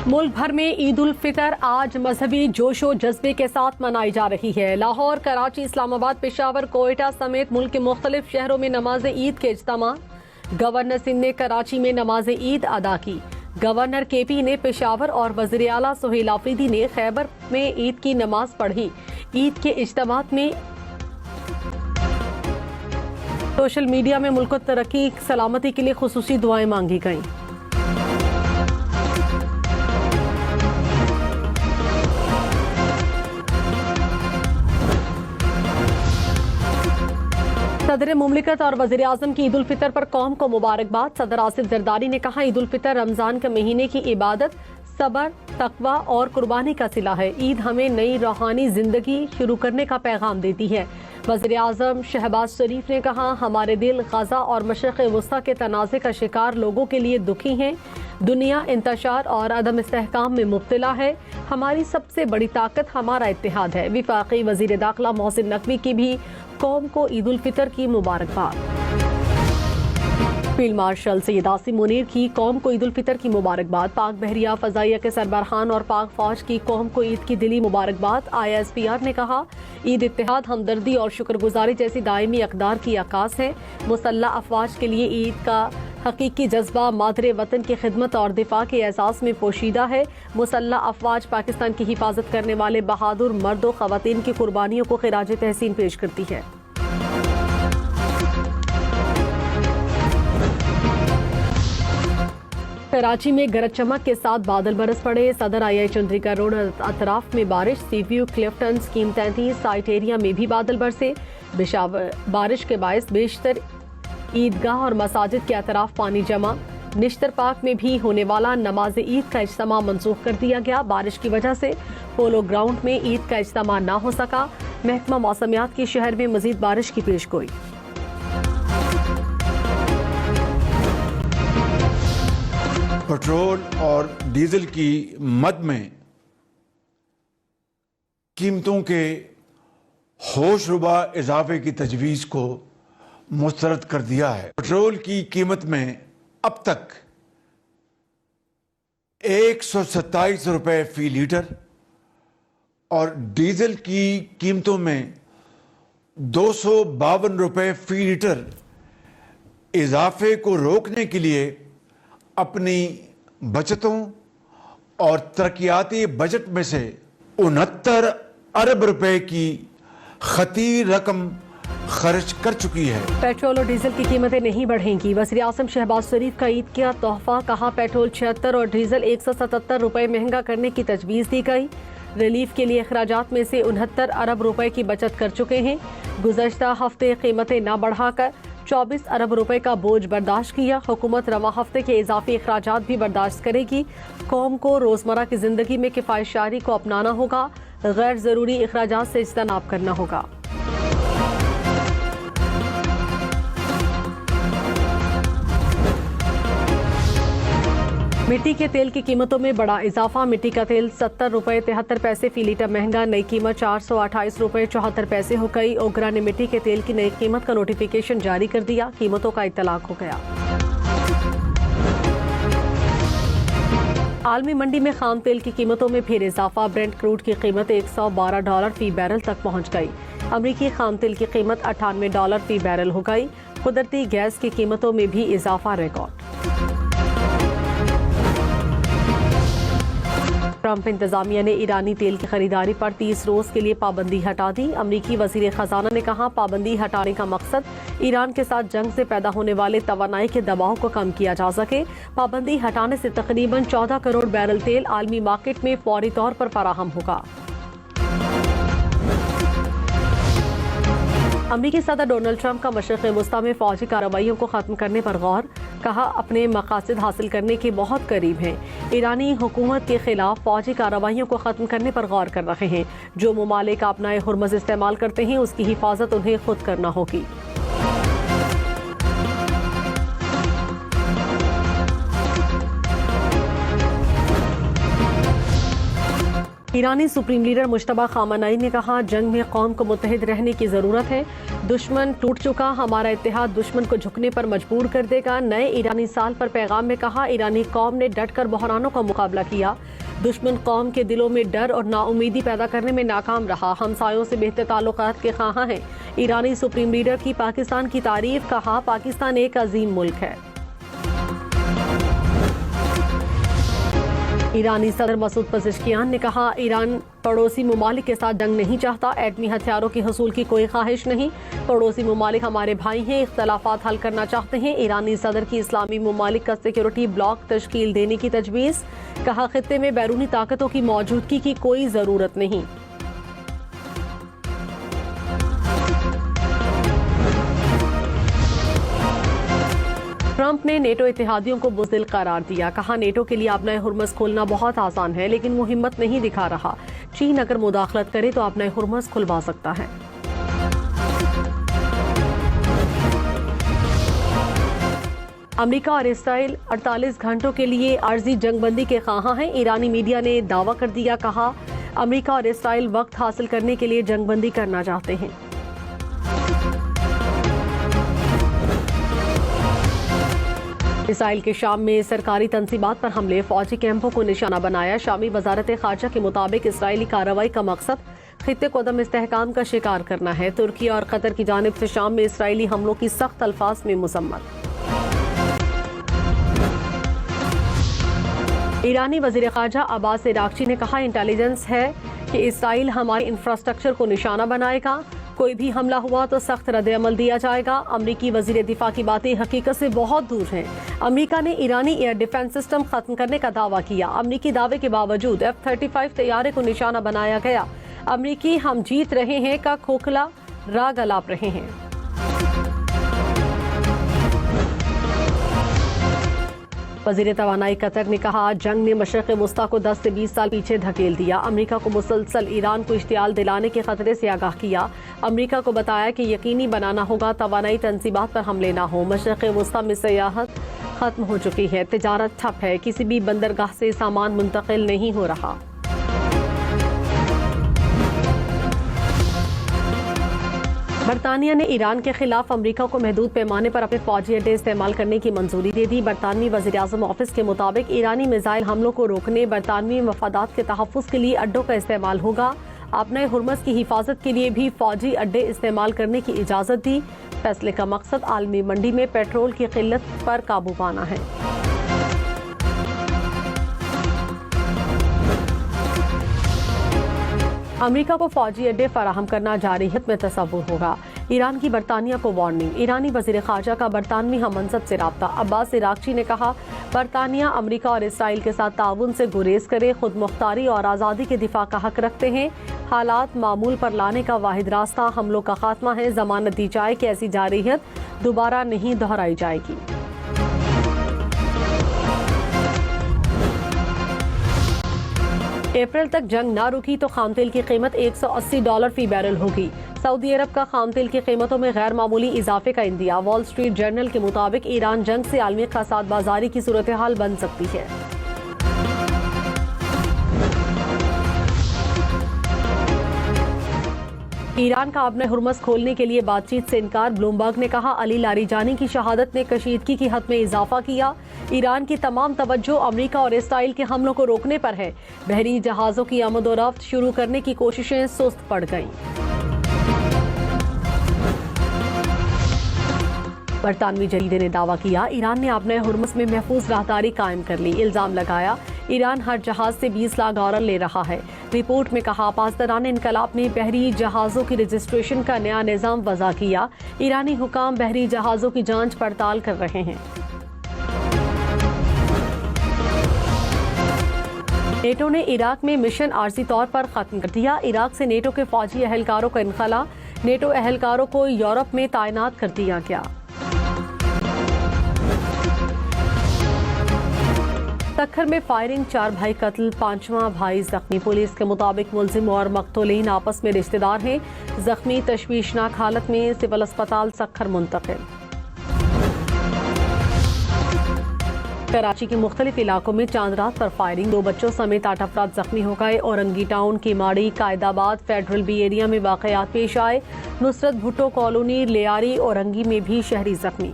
मुल्क भर में ईद उल फितर आज मजहबी जोशो जज्बे के साथ मनाई जा रही है। लाहौर, कराची, इस्लामाबाद, पेशावर, कोयटा समेत मुल्क के मुख्तलिफ शहरों में नमाज ईद के इज्तिमा। गवर्नर सिंध ने कराची में नमाज ईद अदा की। गवर्नर केपी ने पेशावर और वज़ीर आला सुहेल आफरीदी ने खैबर में ईद की नमाज पढ़ी। ईद के इज्तिमात में सोशल मीडिया में मुल्क तरक्की सलामती के लिए खुसूसी दुआएं मांगी गईं। सदर मुमलिकत और वज़ीर आज़म की ईद उल फितर पर कौम को मुबारकबाद। सदर आसिफ जरदारी ने कहा, ईद उल फितर रमजान के महीने की इबादत, सबर, तकवा और कुर्बानी का सिला है। ईद हमें नई रूहानी जिंदगी शुरू करने का पैगाम देती है। वज़ीर आज़म शहबाज शरीफ ने कहा, हमारे दिल गजा और मशरिक़ वुस्ता के तनाज़े का शिकार लोगों के लिए दुखी हैं। दुनिया इंतशार और अदम इस्तेहकाम में मुब्तला है। हमारी सबसे बड़ी ताकत हमारा इत्तेहाद है। वफाकी वज़ीर दाखिला मोहसिन नकवी की भी कौम को ईद उल फितर की मुबारकबाद। फील्ड मार्शल सैयद आसिम मुनीर की कौम को ईद उल फितर की मुबारकबाद। पाक बहरिया फजाइया के सरबराहान और पाक फौज की कौम को ईद की दिली मुबारकबाद। ISPR ने कहा, ईद इत्तेहाद, हमदर्दी और शुक्रगुजारी जैसी दायमी अक़दार की अक्कास है। मुसल्लह अफवाज के लिए ईद का हकीकी जज्बा मादरे वतन की खिदमत और दिफा के एहसास में पोशीदा है। मुसल्लह अफवाज पाकिस्तान की हिफाजत करने वाले बहादुर मर्दों ख़वातीन की कुर्बानियों को खिराज तहसीन पेश करती है। कराची में गरज चमक के साथ बादल बरस पड़े। सदर II चंद्रिका रोड अतराफ में बारिश। Sea view, Clifton, scheme 33 site area में भी बादल बरसे। बारिश के बायस बेशतर ईदगाह और मसाजिद के अतराफ पानी जमा। निश्तर पार्क में भी होने वाला नमाज ईद का इज्तिमा मनसूख कर दिया गया। बारिश की वजह से पोलो ग्राउंड में ईद का इज्तिमा न हो सका। महकमा मौसमियात की शहर में मजीद बारिश की पेशगोई। पेट्रोल और डीजल की मद में कीमतों के होशरुबा इजाफे की तजवीज़ को मुस्तरद कर दिया है। पेट्रोल की कीमत में अब तक 127 रुपये फी लीटर और डीजल की कीमतों में 252 रुपये फी लीटर इजाफे को रोकने के लिए अपनी बचतों और तरक्याती बजट में से 69 अरब रुपए की खतीर रकम खर्च कर चुकी है। पेट्रोल और डीजल की कीमतें नहीं बढ़ेंगी। वज़ीर आज़म शहबाज शरीफ का ईद का तोहफा। कहा, पेट्रोल 76 और डीजल 177 रुपए महंगा करने की तजवीज़ दी गई। रिलीफ के लिए अखराजात में से 69 अरब रुपए की बचत कर चुके हैं। गुज़श्ता हफ्ते कीमतें न बढ़ाकर 24 अरब रुपए का बोझ बर्दाश्त किया। हुकूमत रवा हफ्ते के इजाफी अखराजात भी बर्दाश्त करेगी। कौम को रोजमर्रा की जिंदगी में किफायत शारी को अपनाना होगा। गैर जरूरी अखराजात से इज्तनाब करना होगा। मिट्टी के तेल की कीमतों में बड़ा इजाफा। मिट्टी का तेल 70 रुपये 73 पैसे फी लीटर महंगा। नई कीमत 428 रुपये 74 पैसे हो गई। ओगरा ने मिट्टी के तेल की नई कीमत का नोटिफिकेशन जारी कर दिया। कीमतों का इत्तलाक हो गया। आलमी मंडी में खाम तेल की कीमतों में फिर इजाफा। ब्रेंट क्रूड की कीमत $112 फी बैरल तक पहुंच गई। अमरीकी खाम तेल की कीमत $98 फी बैरल हो गई। कुदरती गैस की कीमतों में भी इजाफा रिकॉर्ड। ट्रंप इंतजामिया ने ईरानी तेल की खरीदारी पर 30 रोज के लिए पाबंदी हटा दी। अमरीकी वजीर खजाना ने कहा, पाबंदी हटाने का मकसद ईरान के साथ जंग से पैदा होने वाले तवानाई के दबाव को कम किया जा सके। पाबंदी हटाने से तकरीबन 14 करोड़ बैरल तेल आलमी मार्केट में फौरी तौर पर फराहम होगा। अमरीकी सदर डोनाल्ड ट्रंप का मशरिक़ वुस्ता में फौजी कार्रवाइयों को खत्म करने पर गौर। कहा, अपने मकासद हासिल करने के बहुत करीब हैं। ईरानी हुकूमत के खिलाफ फौजी कार्रवाइयों को खत्म करने पर गौर कर रहे हैं। जो ममालिक अपना हुर्मज़ इस्तेमाल करते हैं उसकी हिफाजत उन्हें खुद करना होगी। ईरानी सुप्रीम लीडर मुश्तबा खामनेई ने कहा, जंग में कौम को मुत्तहिद रहने की जरूरत है। दुश्मन टूट चुका, हमारा इत्तेहाद दुश्मन को झुकने पर मजबूर कर देगा। नए ईरानी साल पर पैगाम में कहा, ईरानी कौम ने डटकर बहरानों का मुकाबला किया। दुश्मन कौम के दिलों में डर और नाउमीदी पैदा करने में नाकाम रहा। हमसायों से बेहतर ताल्लुकात के ख्वाहां हैं। ईरानी सुप्रीम लीडर की पाकिस्तान की तारीफ, कहा पाकिस्तान एक अजीम मुल्क है। ईरानी सदर मसूद पज़ेश्कियान ने कहा, ईरान पड़ोसी ममालिक के साथ जंग नहीं चाहता। एटमी हथियारों की हसूल की कोई ख्वाहिश नहीं। पड़ोसी ममालिक हमारे भाई हैं, इख्तलाफात हल करना चाहते हैं। ईरानी सदर की इस्लामी ममालिक का सिक्योरिटी ब्लॉक तश्कील देने की तजवीज़, कहा खित्ते में बैरूनी ताकतों की मौजूदगी की कोई ज़रूरत नहीं। ट्रंप ने नेटो इत्तेहादियों को बुज़दिल करार दिया। कहा, नेटो के लिए अपना हुर्मस खोलना बहुत आसान है, लेकिन वो हिम्मत नहीं दिखा रहा। चीन अगर मुदाखलत करे तो अपना हुर्मस खुलवा सकता है। अमेरिका और इसराइल 48 घंटों के लिए आर्जी जंगबंदी के ख्वाहां हैं। ईरानी मीडिया ने दावा कर दिया। कहा, अमेरिका और इसराइल वक्त हासिल करने के लिए जंगबंदी करना चाहते हैं। इसराइल के शाम में सरकारी तंसीबात पर हमले, फौजी कैंपों को निशाना बनाया। शामी वजारत खारजा के मुताबिक इसराइली कार्रवाई का मकसद खित्ते को अदम इस्तेहकाम का शिकार करना है। तुर्की और कतर की जानिब से शाम में इसराइली हमलों की सख्त अल्फाज में मजम्मत। ईरानी वजीर खारजा अब्बास इराक्ची ने कहा, इंटेलिजेंस है कि इसराइल हमारे इंफ्रास्ट्रक्चर को निशाना बनाएगा। कोई भी हमला हुआ तो सख्त रद्द-ए-अमल दिया जाएगा। अमरीकी वजीर दिफा की बातें हकीकत से बहुत दूर हैं। अमरीका ने ईरानी एयर डिफेंस सिस्टम खत्म करने का दावा किया। अमरीकी दावे के बावजूद F-35 तैयारे को निशाना बनाया गया। अमरीकी हम जीत रहे हैं का खोखला राग अलाप रहे हैं। वजीर तवानाई कतर ने कहा, जंग ने मशरक़ वस्ता को 10 से 20 साल पीछे धकेल दिया। अमेरिका को मुसलसल ईरान को इश्तियाल दिलाने के खतरे से आगाह किया। अमेरिका को बताया कि यकीनी बनाना होगा तवानाई तंसीबात पर हमले ना हो। मशरक़ वस्ता में सयाहत खत्म हो चुकी है, तिजारत ठप है, किसी भी बंदरगाह से सामान मुंतकिल नहीं हो रहा। बरतानिया ने ईरान के खिलाफ अमेरिका को महदूद पैमाने पर अपने फौजी अड्डे इस्तेमाल करने की मंजूरी दे दी। बरतानवी वज़ीर आज़म ऑफिस के मुताबिक ईरानी मिसाइल हमलों को रोकने, बरतानवी मफादात के तहफ़्फ़ुज़ के लिए अड्डों का इस्तेमाल होगा। अपने हुर्मस की हिफाजत के लिए भी फौजी अड्डे इस्तेमाल करने की इजाज़त दी। फैसले का मकसद आलमी मंडी में पेट्रोल की किल्लत पर काबू पाना है। अमेरिका को फौजी अड्डे फराहम करना जारहियत में तसव्वुर होगा। ईरान की बरतानिया को वार्निंग। ईरानी वज़ीर ख़ारजा का बरतानवी हममंसब से राब्ता। अब्बास इराक्ची ने कहा, बरतानिया अमेरिका और इसराइल के साथ ताउन से गुरेज करे, खुद मुख्तारी और आज़ादी के दिफा का हक रखते हैं। हालात मामूल पर लाने का वाहिद रास्ता हमलों का खात्मा है। जमानत दी जाए कि ऐसी जारहियत दोबारा नहीं दोहराई जाएगी। अप्रैल तक जंग ना रुकी तो खाम तेल की कीमत $180 फी बैरल होगी। सऊदी अरब का खाम तेल की कीमतों में गैर मामूली इजाफे का इंदिया। वॉल स्ट्रीट जर्नल के मुताबिक ईरान जंग से आलमी खसात बाजारी की सूरत हाल बन सकती है। ईरान का अपने हुर्मस खोलने के लिए बातचीत से इनकार। ब्लूमबर्ग ने कहा, अली लारीजानी की शहादत ने कशीदगी की हद में इजाफा किया। ईरान की तमाम तवज्जो अमेरिका और इसराइल के हमलों को रोकने पर है। बहरी जहाजों की आमद-ओ-रफ्त शुरू करने की कोशिशें सुस्त पड़ गईं। बरतानवी जरीदे ने दावा किया, ईरान ने अपने हुर्मस में महफूज राहदारी कायम कर ली। इल्जाम लगाया, ईरान हर जहाज से 20 लाख डॉलर ले रहा है। रिपोर्ट में कहा, पासदारान इनकलाब ने बहरी जहाजों की रजिस्ट्रेशन का नया निजाम वज़ा किया। ईरानी हुकाम बहरी जहाजों की जांच पड़ताल कर रहे हैं। नेटो ने इराक में मिशन आर्जी तौर पर खत्म कर दिया। इराक से नेटो के फौजी अहलकारों का इनखला। नेटो अहलकारों को यूरोप में तैनात कर दिया गया। तखर में फायरिंग, 4 भाई कत्ल, 5वां भाई जख्मी। पुलिस के मुताबिक मुलजिम और मकतूलीन आपस में रिश्तेदार हैं। जख्मी तशवीशनाक हालत में सिविल अस्पताल सखर मुंतकिल। कराची के मुख्तलिफ इलाकों में चांद रात पर फायरिंग, 2 बच्चों समेत 8 अफराद जख्मी हो गए। Orangi town, Keamari, Qaidabad, federal B area में वाकयात पेश आए। नुसरत भुट्टो कॉलोनी, लियारी, औरंगी में भी शहरी जख्मी।